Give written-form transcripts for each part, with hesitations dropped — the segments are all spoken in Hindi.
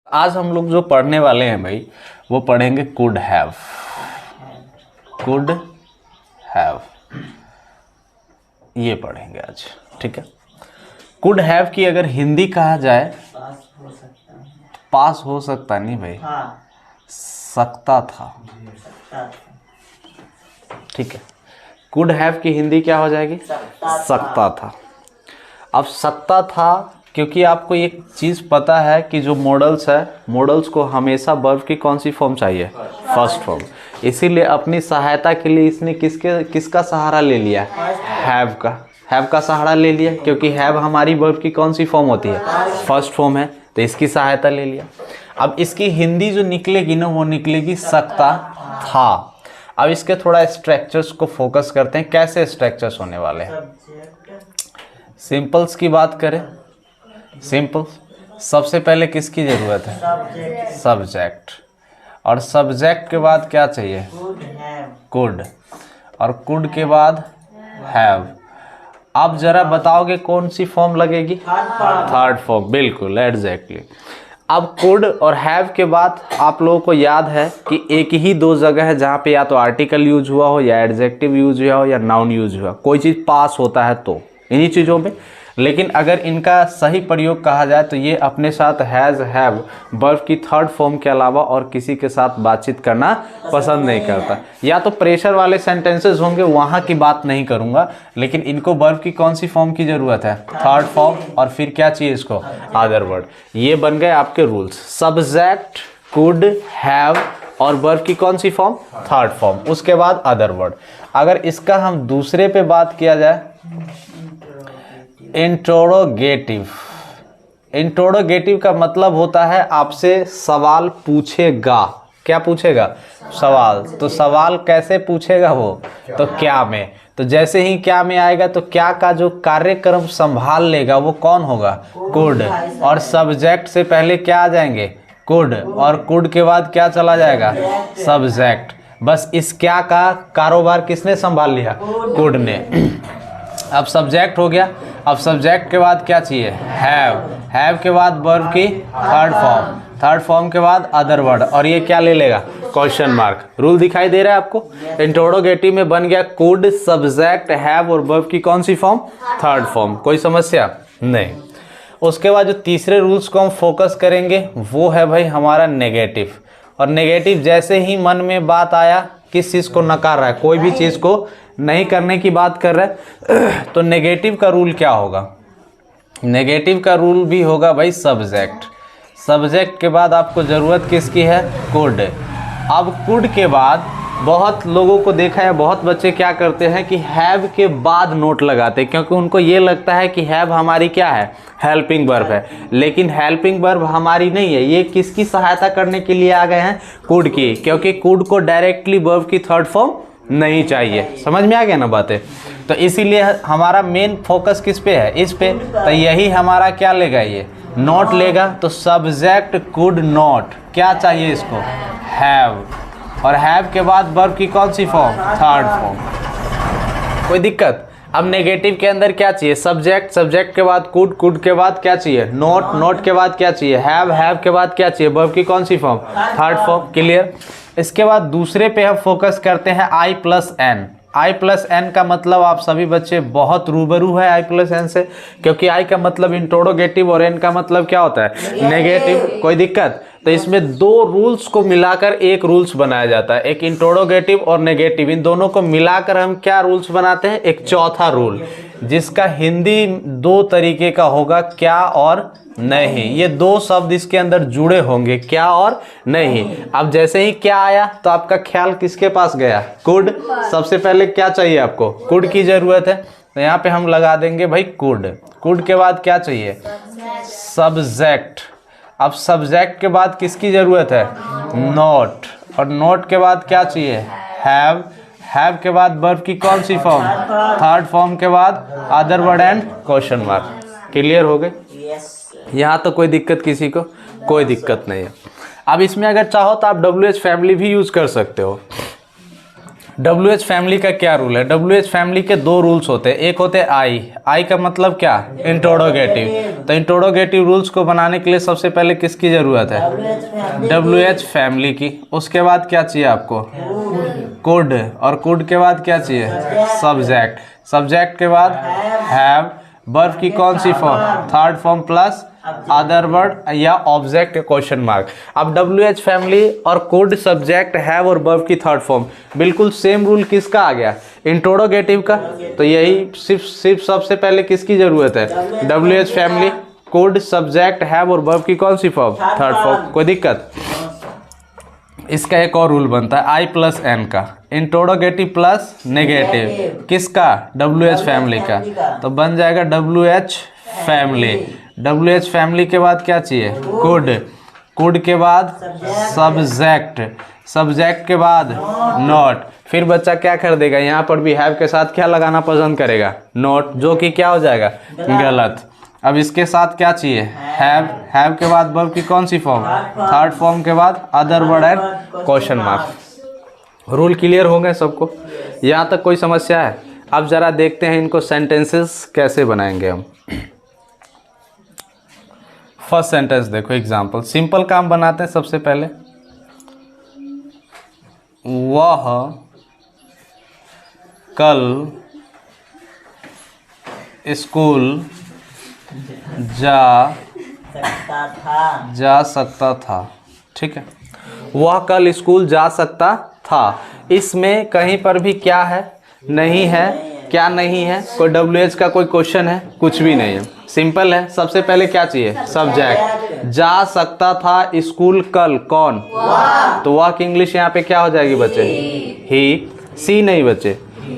आज हम लोग जो पढ़ने वाले हैं भाई वो पढ़ेंगे कुड हैव। कुड हैव ये पढ़ेंगे आज, ठीक है। कुड हैव की अगर हिंदी कहा जाए पास हो सकता नहीं भाई, सकता था, ठीक है। कुड हैव की हिंदी क्या हो जाएगी? सकता था। अब सकता था क्योंकि आपको एक चीज़ पता है कि जो मॉडल्स है, मॉडल्स को हमेशा वर्ब की कौन सी फॉर्म चाहिए? First form. इसीलिए अपनी सहायता के लिए इसने किसका सहारा ले लिया? हैव का। हैव का सहारा ले लिया क्योंकि हैव हमारी वर्ब की कौन सी फॉर्म होती है? फर्स्ट फॉर्म है, तो इसकी सहायता ले लिया। अब इसकी हिंदी जो निकलेगी ना वो निकलेगी सकता था। अब इसके थोड़ा स्ट्रक्चर्स को फोकस करते हैं, कैसे स्ट्रक्चर्स होने वाले हैं। सिंपल्स की बात करें, सिंपल सबसे पहले किसकी जरूरत है? सब्जेक्ट। और सब्जेक्ट के बाद क्या चाहिए? कुड। और कुड के बाद हैव। अब जरा बताओगे कौन सी फॉर्म लगेगी? थर्ड फॉर्म, बिल्कुल एग्जैक्टली। अब कुड और हैव के बाद आप लोगों को याद है कि एक ही दो जगह है जहाँ पे या तो आर्टिकल यूज हुआ हो, या एडजेक्टिव यूज हुआ हो, या नाउन यूज हुआ। कोई चीज़ पास होता है तो इन्हीं चीज़ों में। लेकिन अगर इनका सही प्रयोग कहा जाए तो ये अपने साथ हैज़, हैव वर्ब की थर्ड फॉर्म के अलावा और किसी के साथ बातचीत करना पसंद नहीं करता। या तो प्रेशर वाले सेंटेंसेस होंगे, वहाँ की बात नहीं करूँगा, लेकिन इनको वर्ब की कौन सी फॉर्म की ज़रूरत है? Third form. और फिर क्या चाहिए इसको? Other word. ये बन गए आपके रूल्स। सब्जेक्ट, कुड, हैव और वर्ब की कौन सी फॉर्म? Third form. उसके बाद अदर वर्ड। अगर इसका हम दूसरे पे बात किया जाए, इंट्रोरोगेटिव। इंट्रोरोगेटिव का मतलब होता है आपसे सवाल पूछेगा। क्या पूछेगा? सवाल। तो सवाल कैसे पूछेगा वो? तो क्या में। तो जैसे ही क्या में आएगा तो क्या का जो कार्यक्रम संभाल लेगा वो कौन होगा? कुड। और सब्जेक्ट से पहले क्या आ जाएंगे? कुड। और कुड के बाद क्या चला जाएगा? सब्जेक्ट। बस इस क्या का कारोबार किसने संभाल लिया? कुड ने। अब सब्जेक्ट हो गया। अब सब्जेक्ट के बाद क्या चाहिए? हैव। हैव के बाद वर्ब की थर्ड फॉर्म। थर्ड फॉर्म के बाद अदर वर्ड। और ये क्या ले लेगा? Question mark. रूल दिखाई दे रहा है आपको? इंट्रोरोगेटिव में बन गया कुड, सब्जेक्ट, हैव और वर्ब की कौन सी फॉर्म? Third form. कोई समस्या नहीं। उसके बाद जो तीसरे रूल्स को हम फोकस करेंगे वो है भाई हमारा नेगेटिव। और नेगेटिव जैसे ही मन में बात आया, किस चीज़ को नकार रहा है, कोई भी चीज़ को नहीं करने की बात कर रहा है, तो नेगेटिव का रूल क्या होगा? नेगेटिव का रूल भी होगा भाई सब्जेक्ट। सब्जेक्ट के बाद आपको ज़रूरत किसकी है? कुड। अब कुड के बाद बहुत लोगों को देखा है, बहुत बच्चे क्या करते हैं कि हैव के बाद नोट लगाते हैं, क्योंकि उनको ये लगता है कि हैव हमारी क्या है? हेल्पिंग वर्ब है। लेकिन हेल्पिंग वर्ब हमारी नहीं है, ये किसकी सहायता करने के लिए आ गए हैं? कुड की। क्योंकि कुड को डायरेक्टली वर्ब की थर्ड फॉर्म नहीं चाहिए। समझ में आ गया ना बातें? तो इसीलिए हमारा मेन फोकस किस पे है? इस पे। तो यही हमारा क्या लेगा? ये नोट लेगा। तो सब्जेक्ट कुड नॉट, क्या चाहिए इसको? हैव। और हैव के बाद वर्ब की कौन सी फॉर्म? Third form. कोई दिक्कत? अब नेगेटिव के अंदर क्या चाहिए? सब्जेक्ट। सब्जेक्ट के बाद कुड। कुड के बाद क्या चाहिए? नोट। नोट के बाद क्या चाहिए? हैव। हैव के बाद क्या चाहिए? वर्ब की कौन सी फॉर्म? Third form. क्लियर? इसके बाद दूसरे पे हम फोकस करते हैं आई प्लस एन। आई प्लस एन का मतलब आप सभी बच्चे बहुत रूबरू है आई प्लस एन से, क्योंकि आई का मतलब इंट्रोरोगेटिव और एन का मतलब क्या होता है? नेगेटिव। कोई दिक्कत? तो इसमें दो रूल्स को मिलाकर एक रूल्स बनाया जाता है, एक इंट्रोरोगेटिव और नेगेटिव। इन दोनों को मिलाकर हम क्या रूल्स बनाते हैं? एक चौथा रूल, जिसका हिंदी दो तरीके का होगा, क्या और नहीं। ये दो शब्द इसके अंदर जुड़े होंगे, क्या और नहीं। अब जैसे ही क्या आया तो आपका ख्याल किसके पास गया? कुड। सबसे पहले क्या चाहिए आपको? कुड की जरूरत है, तो यहाँ पे हम लगा देंगे भाई कुड। कुड के बाद क्या चाहिए? सब्जेक्ट। अब सब्जेक्ट के बाद किसकी जरूरत है? नोट। और नोट के बाद क्या चाहिए? हैव। हैव के बाद वर्ब की कौन सी फॉर्म? थर्ड फॉर्म के बाद other word and question mark. Clear हो गए? यहाँ तो कोई दिक्कत किसी को? कोई दिक्कत नहीं है। अब इसमें अगर चाहो तो आप WH फैमिली भी यूज कर सकते हो। WH फैमिली का क्या रूल है? WH फैमिली के दो रूल्स होते हैं, एक होते हैं आई का मतलब क्या? इंट्रोडोगेटिव। तो इंट्रोडोगेटिव रूल्स को बनाने के लिए सबसे पहले किसकी जरूरत है? WH फैमिली की। उसके बाद क्या चाहिए आपको? कुड, और कुड के बाद क्या चाहिए? सब्जेक्ट। सब्जेक्ट के बाद हैव, वर्ब की कौन सी form? Third form plus other word या ऑब्जेक्ट क्वेश्चन मार्क। अब WH फैमिली और कुड, सब्जेक्ट, हैव और वर्ब की थर्ड फॉर्म, बिल्कुल सेम रूल किसका आ गया? इंट्रोडोगेटिव का। तो यही सिर्फ सबसे पहले किसकी जरूरत है? WH family, could, subject, have और वर्ब की कौन सी फॉर्म? Third form. कोई दिक्कत? इसका एक और रूल बनता है I प्लस N का, इंट्रोडोगेटिव प्लस नेगेटिव। किसका? WH फैमिली का। तो बन जाएगा WH फैमिली। WH फैमिली के बाद क्या चाहिए? कुड, कुड के बाद सब्जेक्ट, सब्जेक्ट के बाद नॉट। फिर बच्चा क्या कर देगा? यहाँ पर भी हैव के साथ क्या लगाना पसंद करेगा? नॉट, जो कि क्या हो जाएगा? गलत। अब इसके साथ क्या चाहिए? हैव, हैव के बाद वर्ब की कौन सी फॉर्म? थर्ड फॉर्म के बाद other word and question mark. Rule clear हो गए सबको? यहाँ तक कोई समस्या है? अब जरा देखते हैं इनको सेंटेंसेस कैसे बनाएंगे हम। फर्स्ट सेंटेंस देखो, एग्जाम्पल, सिंपल काम बनाते हैं सबसे पहले। वह कल स्कूल जा सकता था। ठीक है, वह कल स्कूल जा सकता था। इसमें कहीं पर भी क्या है? नहीं है। क्या नहीं है? कोई WH का कोई क्वेश्चन है? कुछ भी नहीं है, सिंपल है। सबसे पहले क्या चाहिए? सब्जेक्ट। जा सकता था स्कूल कल, कौन? तो वह की इंग्लिश यहाँ पे क्या हो जाएगी बच्चे? ही। सी नहीं बच्चे,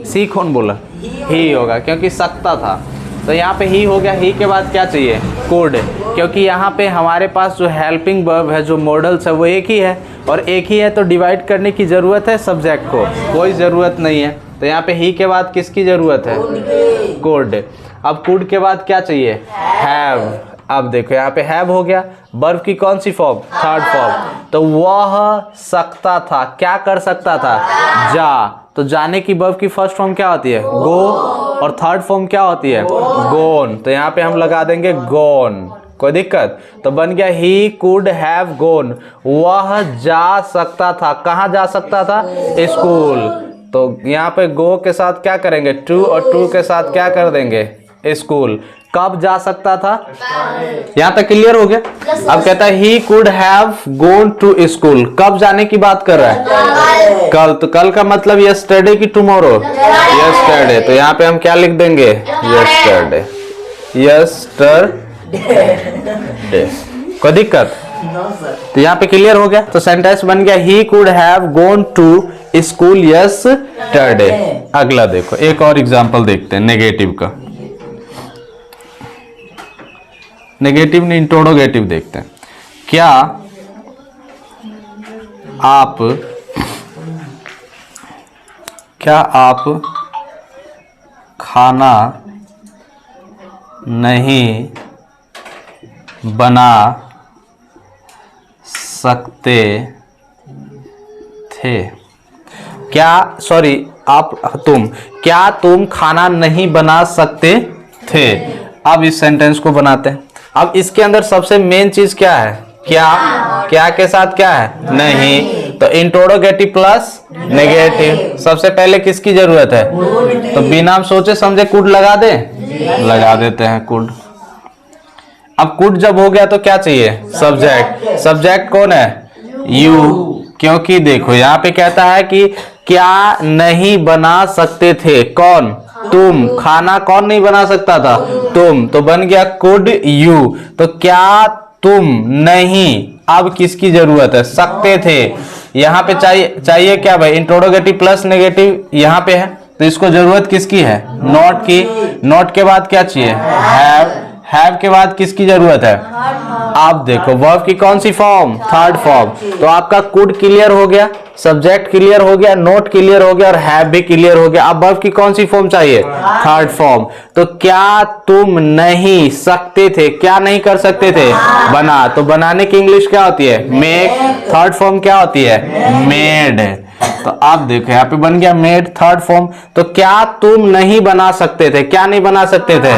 सी कौन बोला? ही होगा, क्योंकि सकता था। तो यहाँ पे ही हो गया। ही के बाद क्या चाहिए? कुड, क्योंकि यहाँ पे हमारे पास जो हेल्पिंग वर्ब है, जो मॉडल्स है, वो एक ही है, और एक ही है तो डिवाइड करने की ज़रूरत है सब्जेक्ट को? कोई ज़रूरत नहीं है। तो यहाँ पे ही के बाद किसकी ज़रूरत है? कुड। अब कुड के बाद क्या चाहिए? हैव। अब देखो यहाँ पे हैव हो गया, वर्ब की कौन सी फॉर्म? Third form. तो वह सकता था, क्या कर सकता था? जा। तो जाने की वर्ब की फर्स्ट फॉर्म क्या होती है? गो, और थर्ड फॉर्म क्या होती है? गोन। तो यहाँ पे हम लगा देंगे गोन। कोई दिक्कत? तो बन गया ही कुड हैव गोन। वह जा सकता था, कहाँ जा सकता था? स्कूल। तो यहाँ पे गो के साथ क्या करेंगे? टू, और टू के साथ क्या कर देंगे? स्कूल। कब जा सकता था? यहाँ तक क्लियर हो गया? अब कहता है he could have gone to school. कब जाने की बात कर रहा है? कल। तो कल का मतलब यस्टरडे की टुमारो? यस्टरडे। तो यहाँ पे हम क्या लिख देंगे? यस्टरडे। यस्टरडे। कोई दिक्कत? तो यहाँ पे क्लियर हो गया। तो सेंटेंस बन गया he could have gone to school yesterday. अगला देखो, एक और एग्जांपल देखते हैं नेगेटिव का। नेगेटिव नहीं, इंट्रोडोगेटिव देखते हैं। क्या आप खाना नहीं बना सकते थे? क्या तुम खाना नहीं बना सकते थे? अब इस सेंटेंस को बनाते हैं। अब इसके अंदर सबसे मेन चीज क्या है? क्या के साथ क्या है? नहीं। तो इंट्रोडोगेटिव प्लस नेगेटिव। सबसे पहले किसकी जरूरत है? तो बिना सोचे समझे कुड लगा दे? लगा देते हैं कुड। अब कुड जब हो गया तो क्या चाहिए? सब्जेक्ट। सब्जेक्ट कौन है? यू। क्योंकि देखो यहाँ पे कहता है कि क्या नहीं बना सकते थे? कौन? तुम। खाना कौन नहीं बना सकता था? तुम। तो बन गया कुड यू। तो क्या तुम नहीं, अब किसकी जरूरत है? सकते थे। यहाँ पे चाहिए क्या भाई? इंट्रोडोगेटिव प्लस नेगेटिव यहाँ पे है, तो इसको जरूरत किसकी है? नॉट की। नॉट के बाद क्या चाहिए? हैव के बाद किसकी जरूरत है? आप देखो वर्ब की कौन सी फॉर्म? Third form. तो आपका कुड क्लियर हो गया, सब्जेक्ट क्लियर हो गया, नोट क्लियर हो गया, और हैव भी क्लियर हो गया। अब वर्ब की कौन सी फॉर्म चाहिए? Third form. तो क्या तुम नहीं सकते थे? क्या नहीं कर सकते थे? बना। तो बनाने की इंग्लिश क्या होती है? मेक। थर्ड फॉर्म क्या होती है? मेड। तो आप देखो यहाँ पे बन गया मेड थर्ड फॉर्म। तो क्या तुम नहीं बना सकते थे, क्या नहीं बना सकते थे?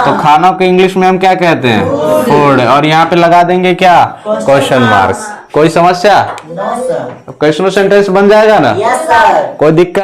तो खाना को इंग्लिश में हम क्या कहते हैं? फूड। और यहाँ पे लगा देंगे क्या? Question marks. कोई समस्या? क्वेश्चन सेंटेंस बन जाएगा ना? कोई दिक्कत?